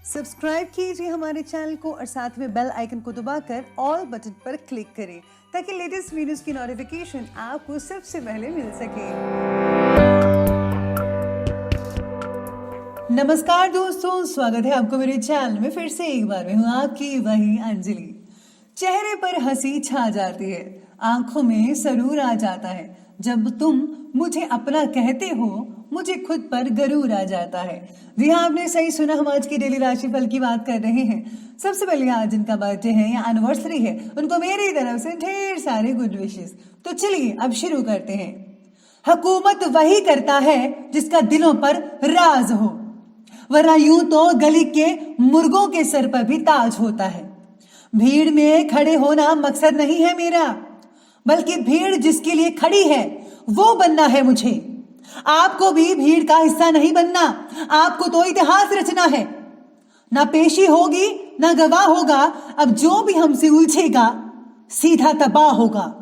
Subscribe कीजिए हमारे channel को और साथ में बेल आइकन को दबाकर ऑल बटन पर क्लिक करें ताकि लेटेस्ट वीडियोस की नोटिफिकेशन आपको सबसे पहले मिल सके। नमस्कार दोस्तों, स्वागत है आपको मेरे चैनल में फिर से एक बार। मैं हूँ आपकी वही अंजलि। चेहरे पर हंसी छा जाती है, आंखों में सरूर आ जाता है। जब तुम मुझे अपना कहते हो, मुझे खुद पर गरूर आ जाता है। जी हाँ, आपने सही सुना, हम आज की डेली राशिफल की बात कर रहे हैं। सबसे पहले आज जिनका बर्थडे है या एनिवर्सरी है, उनको मेरी तरफ से ढेर सारे गुड विशेस। तो चलिए अब शुरू करते हैं। हुकूमत वही करता है जिसका दिलों पर राज हो, वरना यूं तो गली के मुर्गों के सर पर भी ताज होता है। भीड़ में खड़े होना मकसद नहीं है मेरा, बल्कि भीड़ जिसके लिए खड़ी है वो बनना है मुझे। आपको भी भीड़ का हिस्सा नहीं बनना, आपको तो इतिहास रचना है। ना पेशी होगी ना गवाह होगा, अब जो भी हमसे उलझेगा सीधा तबाह होगा।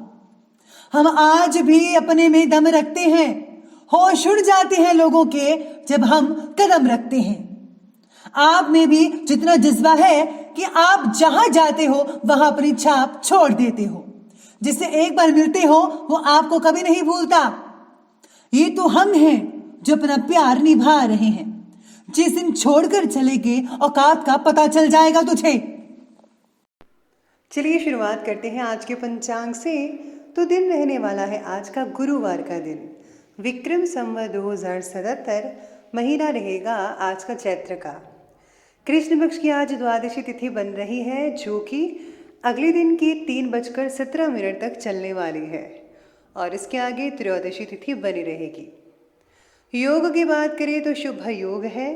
हम आज भी अपने में दम रखते हैं, होश उड़ जाते हैं लोगों के जब हम कदम रखते हैं। आप में भी जितना जज्बा है कि आप जहां जाते हो वहां अपनी छाप छोड़ देते हो। जिससे एक बार मिलते हो वो आपको कभी नहीं भूलता। ये तो हम हैं जो अपना प्यार निभा रहे हैं। जिस दिन छोड़कर चले गए औकात का पता चल जाएगा तुझे। चलिए शुरुआत करते हैं आज के पंचांग से। तो दिन रहने वाला है आज का गुरुवार का दिन। विक्रम संवत 2077, महीना रहेगा आज का चैत्र का। कृष्ण पक्ष की आज द्वादशी तिथि बन रही है, जो कि अगले दिन की 3:17 तक चलने वाली है और इसके आगे त्रयोदशी तिथि बनी रहेगी। योग की बात करें तो शुभ योग है,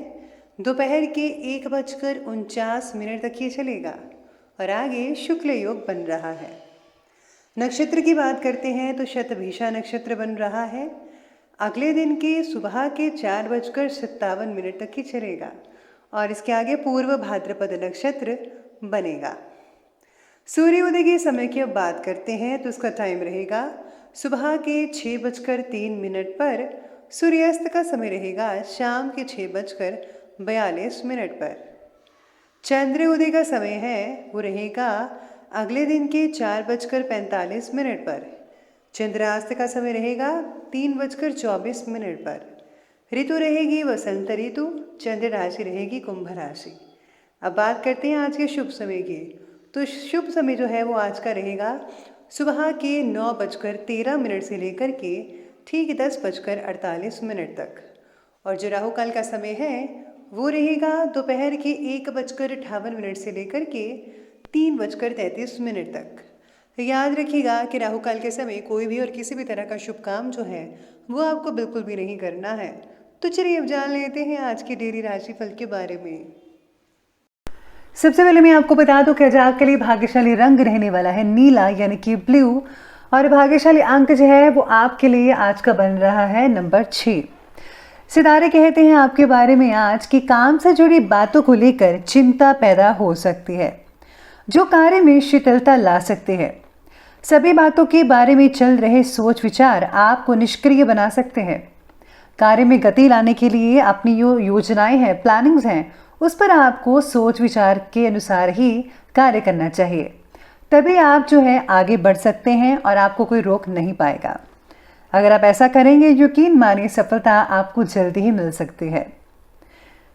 दोपहर के 1:49 तक ये चलेगा और आगे शुक्ल योग बन रहा है। नक्षत्र की बात करते हैं तो शतभिषा नक्षत्र बन रहा है, अगले दिन के सुबह के 4:57 तक ही चलेगा और इसके आगे पूर्व भाद्रपद नक्षत्र बनेगा। सूर्योदय के समय की अब बात करते हैं तो उसका टाइम रहेगा सुबह के 6:03 पर। सूर्यास्त का समय रहेगा शाम के 6:42 पर। चंद्रोदय का समय है वो रहेगा अगले दिन के 4:45 पर। चंद्रास्त का समय रहेगा 3:24 पर। ऋतु रहेगी वसंत ऋतु, चंद्र राशि रहेगी कुंभ राशि। अब बात करते हैं आज के शुभ समय की। तो शुभ समय जो है वो आज का रहेगा सुबह के 9:13 से लेकर के ठीक 10:48 तक। और जो राहु काल का समय है वो रहेगा दोपहर के 1:58 से लेकर के 3:33 तक। याद रखिएगा कि राहु काल के समय कोई भी और किसी भी तरह का शुभ काम जो है वो आपको बिल्कुल भी नहीं करना है। तो चलिए अब जान लेते हैं आज की डेली राशिफल के बारे में। सबसे पहले मैं आपको बता दूं कि आज आपके लिए भाग्यशाली रंग रहने वाला है नीला यानी कि ब्लू, और भाग्यशाली अंक जो है वो आपके लिए आज का बन रहा है नंबर 6। सितारे कहते हैं आपके बारे में आज कि काम से जुड़ी बातों को लेकर चिंता पैदा हो सकती है, जो कार्य में शिथिलता ला सकते हैं। सभी बातों के बारे में चल रहे सोच विचार आपको निष्क्रिय बना सकते हैं। कार्य में गति लाने के लिए अपनी जो योजनाएं हैं, प्लानिंग्स हैं, उस पर आपको सोच विचार के अनुसार ही कार्य करना चाहिए, तभी आप जो है आगे बढ़ सकते हैं और आपको कोई रोक नहीं पाएगा। अगर आप ऐसा करेंगे, यकीन मानिए सफलता आपको जल्दी ही मिल सकती है।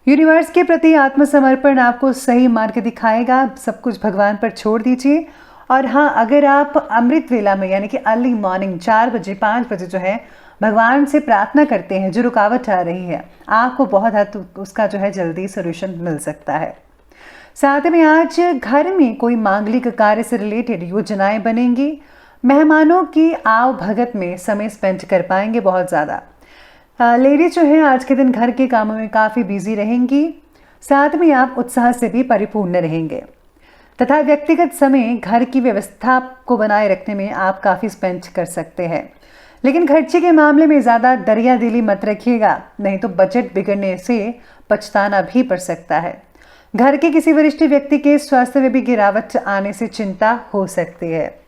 यूनिवर्स के प्रति आत्मसमर्पण आपको सही मार्ग दिखाएगा। सब कुछ भगवान पर छोड़ दीजिए। और हाँ, अगर आप अमृत वेला में यानी कि अर्ली मॉर्निंग 4 बजे 5 बजे जो है भगवान से प्रार्थना करते हैं, जो रुकावट आ रही है आपको बहुत हद उसका जो है जल्दी सोल्यूशन मिल सकता है। साथ में आज घर में कोई मांगलिक कार्य से रिलेटेड योजनाएं बनेंगी। मेहमानों की आव भगत में समय स्पेंड कर पाएंगे बहुत ज़्यादा। लेडीज जो है आज के दिन घर के कामों में काफ़ी बिजी रहेंगी। साथ में आप उत्साह से भी परिपूर्ण रहेंगे तथा व्यक्तिगत समय घर की व्यवस्था को बनाए रखने में आप काफ़ी स्पेंड कर सकते हैं। लेकिन खर्चे के मामले में ज़्यादा दरियादिली मत रखिएगा, नहीं तो बजट बिगड़ने से पछताना भी पड़ सकता है। घर के किसी वरिष्ठ व्यक्ति के स्वास्थ्य में भी गिरावट आने से चिंता हो सकती है।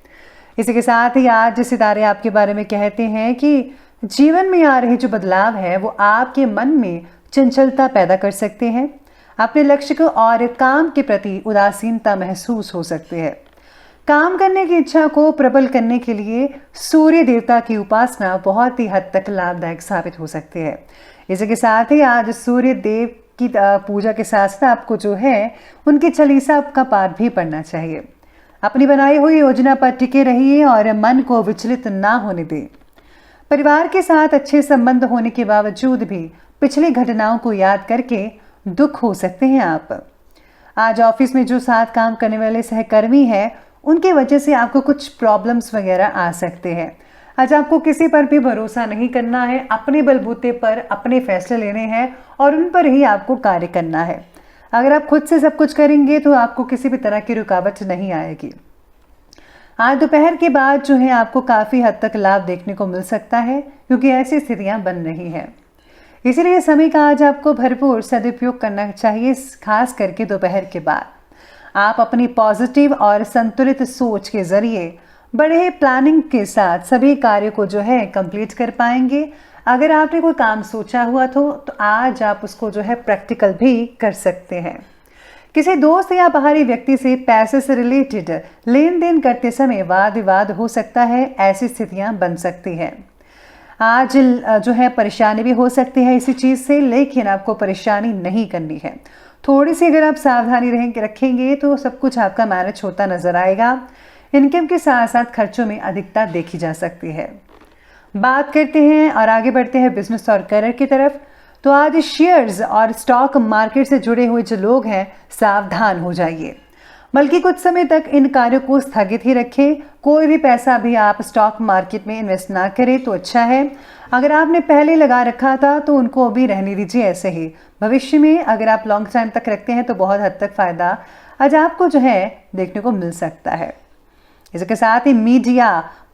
इसी के साथ ही आज सितारे आपके बारे में कहते हैं कि जीवन में आ रहे जो बदलाव है वो आपके मन में चंचलता पैदा कर सकते हैं। अपने लक्ष्य को और काम के प्रति उदासीनता महसूस हो सकती है। काम करने की इच्छा को प्रबल करने के लिए सूर्य देवता की उपासना बहुत ही हद तक लाभदायक साबित हो सकती है। इसी के साथ ही आज सूर्य देव की पूजा के साथ साथ आपको जो है उनकी चालीसा का पाठ भी पढ़ना चाहिए। अपनी बनाई हुई योजना पर टिके रहिए और मन को विचलित ना होने दें। परिवार के साथ अच्छे संबंध होने के बावजूद भी पिछली घटनाओं को याद करके दुख हो सकते हैं आप। आज ऑफिस में जो साथ काम करने वाले सहकर्मी हैं उनकी वजह से आपको कुछ प्रॉब्लम्स वगैरह आ सकते हैं। आज आपको किसी पर भी भरोसा नहीं करना है, अपने बलबूते पर अपने फैसले लेने हैं और उन पर ही आपको कार्य करना है। अगर आप खुद से सब कुछ करेंगे तो आपको किसी भी तरह की रुकावट नहीं आएगी। आज दोपहर के बाद जो है आपको काफ़ी हद तक लाभ देखने को मिल सकता है क्योंकि ऐसी स्थितियां बन रही हैं। इसीलिए समय का आज आपको भरपूर सदुपयोग करना चाहिए, खास करके दोपहर के बाद। आप अपनी पॉजिटिव और संतुलित सोच के जरिए बड़े प्लानिंग के साथ सभी कार्य को जो है कंप्लीट कर पाएंगे। अगर आपने कोई काम सोचा हुआ तो आज आप उसको जो है प्रैक्टिकल भी कर सकते हैं। किसी दोस्त या बाहरी व्यक्ति से पैसे से रिलेटेड लेन देन करते समय वाद विवाद हो सकता है, ऐसी स्थितियां बन सकती हैं। आज जो है परेशानी भी हो सकती है इसी चीज़ से, लेकिन आपको परेशानी नहीं करनी है। थोड़ी सी अगर आप सावधानी रखेंगे तो सब कुछ आपका मैनेज होता नजर आएगा। इनकम के साथ साथ खर्चों में अधिकता देखी जा सकती है। बात करते हैं और आगे बढ़ते हैं बिजनेस और करियर की तरफ। तो आज शेयर्स और स्टॉक मार्केट से जुड़े हुए जो लोग हैं सावधान हो जाइए, बल्कि कुछ समय तक इन कार्यों को स्थगित ही रखें। कोई भी पैसा भी आप स्टॉक मार्केट में इन्वेस्ट ना करें तो अच्छा है। अगर आपने पहले लगा रखा था तो उनको अभी रहने दीजिए ऐसे ही। भविष्य में अगर आप लॉन्ग टाइम तक रखते हैं तो बहुत हद तक फ़ायदा आज आपको जो है देखने को मिल सकता है। इसके साथ ही मीडिया,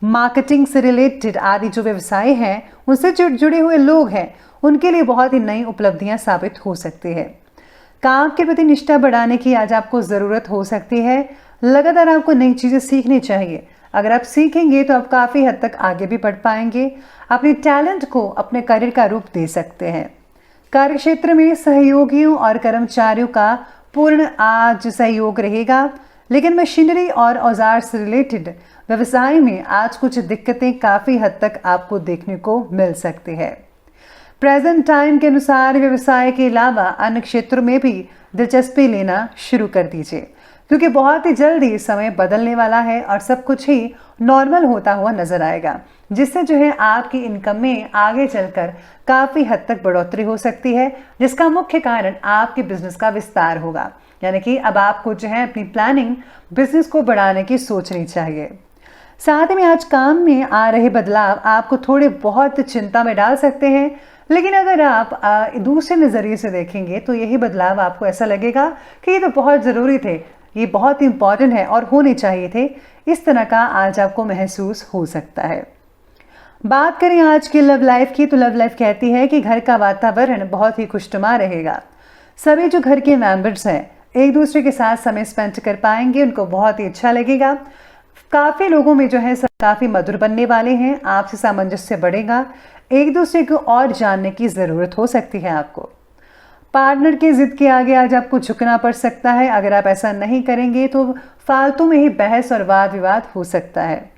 मार्केटिंग से रिलेटेड आदि जो व्यवसाय हैं उनसे जुड़े हुए लोग हैं उनके लिए बहुत ही नई उपलब्धियां साबित हो सकती है। काम के प्रति निष्ठा बढ़ाने की आज आपको ज़रूरत हो सकती है। लगातार आपको नई चीज़ें सीखनी चाहिए। अगर आप सीखेंगे तो आप काफ़ी हद तक आगे भी बढ़ पाएंगे। अपने टैलेंट को अपने करियर का रूप दे सकते हैं। कार्यक्षेत्र में सहयोगियों और कर्मचारियों का पूर्ण आज सहयोग रहेगा, लेकिन मशीनरी और औजार से रिलेटेड व्यवसाय में आज कुछ दिक्कतें काफ़ी हद तक आपको देखने को मिल सकती है। प्रेजेंट टाइम के अनुसार व्यवसाय के अलावा अन्य क्षेत्रों में भी दिलचस्पी लेना शुरू कर दीजिए, क्योंकि बहुत ही जल्दी समय बदलने वाला है और सब कुछ ही नॉर्मल होता हुआ नजर आएगा, जिससे जो है आपकी इनकम में आगे चलकर काफ़ी हद तक बढ़ोतरी हो सकती है, जिसका मुख्य कारण आपके बिजनेस का विस्तार होगा। यानी कि अब आपको जो है अपनी प्लानिंग बिजनेस को बढ़ाने की सोचनी चाहिए। साथ में आज काम में आ रहे बदलाव आपको थोड़े बहुत चिंता में डाल सकते हैं, लेकिन अगर आप दूसरे नज़रिए से देखेंगे तो यही बदलाव आपको ऐसा लगेगा कि ये तो बहुत ज़रूरी थे, ये बहुत इंपॉर्टेंट है और होने चाहिए थे। इस तरह का आज आपको महसूस हो सकता है। बात करें आज की लव लाइफ की, तो लव लाइफ कहती है कि घर का वातावरण बहुत ही खुशनुमा रहेगा। सभी जो घर के मेंबर्स हैं एक दूसरे के साथ समय स्पेंड कर पाएंगे, उनको बहुत ही अच्छा लगेगा। काफ़ी लोगों में जो है सब काफ़ी मधुर बनने वाले हैं, आपसे सामंजस्य बढ़ेगा। एक दूसरे को और जानने की ज़रूरत हो सकती है आपको। पार्टनर की जिद के आगे आज आपको झुकना पड़ सकता है। अगर आप ऐसा नहीं करेंगे तो फालतू में ही बहस और वाद विवाद हो सकता है।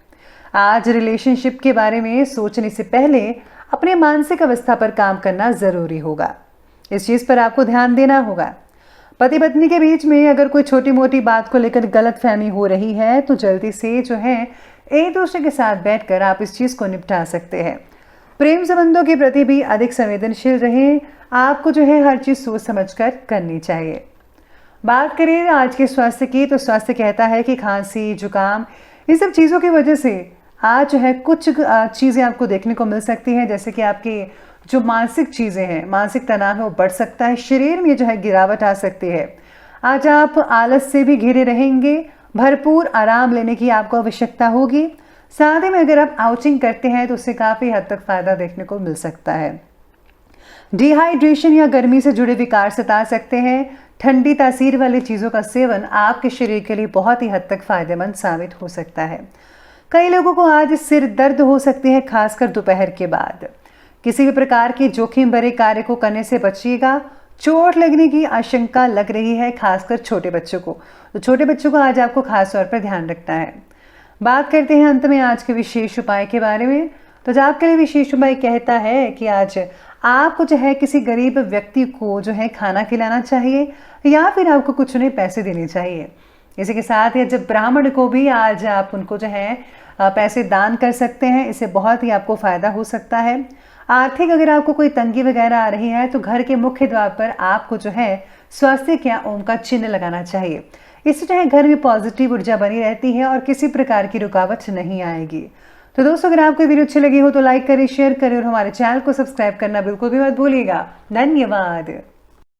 आज रिलेशनशिप के बारे में सोचने से पहले अपने मानसिक अवस्था पर काम करना ज़रूरी होगा। इस चीज़ पर आपको ध्यान देना होगा। पति पत्नी के बीच में अगर कोई छोटी मोटी बात को लेकर गलतफहमी हो रही है तो जल्दी से जो है एक दूसरे के साथ बैठकर आप इस चीज़ को निपटा सकते हैं। प्रेम संबंधों के प्रति भी अधिक संवेदनशील रहें। आपको जो है हर चीज़ सोच समझकर करनी चाहिए। बात करें आज के स्वास्थ्य की, तो स्वास्थ्य कहता है कि खांसी, जुकाम, इन सब चीज़ों की वजह से आज जो है कुछ चीज़ें आपको देखने को मिल सकती हैं, जैसे कि आपकी जो मानसिक चीज़ें हैं, मानसिक तनाव है वो बढ़ सकता है। शरीर में जो है गिरावट आ सकती है। आज आप आलस से भी घिरे रहेंगे। भरपूर आराम लेने की आपको आवश्यकता होगी। साथ ही में अगर आप आउटिंग करते हैं तो उससे काफ़ी हद तक फ़ायदा देखने को मिल सकता है। डिहाइड्रेशन या गर्मी से जुड़े विकार सता सकते हैं। ठंडी तासीर वाली चीज़ों का सेवन आपके शरीर के लिए बहुत ही हद तक फ़ायदेमंद साबित हो सकता है। कई लोगों को आज सिर दर्द हो सकती है, खासकर दोपहर के बाद। किसी भी प्रकार के जोखिम भरे कार्य को करने से बचिएगा। चोट लगने की आशंका लग रही है, खासकर छोटे बच्चों को। तो छोटे बच्चों को आज आपको खास तौर पर ध्यान रखना है। बात करते हैं अंत में आज के विशेष उपाय के बारे में। तो जो आपके लिए विशेष उपाय कहता है कि आज आपको जो है किसी गरीब व्यक्ति को जो है खाना खिलाना चाहिए या फिर आपको कुछ उन्हें पैसे देने चाहिए। इसी के साथ ही जब ब्राह्मण को भी आज आप उनको जो है पैसे दान कर सकते हैं, इससे बहुत ही आपको फायदा हो सकता है। आर्थिक अगर आपको कोई तंगी वगैरह आ रही है तो घर के मुख्य द्वार पर आपको जो है स्वास्तिक या ओम का चिन्ह लगाना चाहिए। इससे जो है घर में पॉजिटिव ऊर्जा बनी रहती है और किसी प्रकार की रुकावट नहीं आएगी। तो दोस्तों, अगर आपको वीडियो अच्छी लगी हो तो लाइक करें, शेयर करें और हमारे चैनल को सब्सक्राइब करना बिल्कुल भी मत भूलिएगा। धन्यवाद।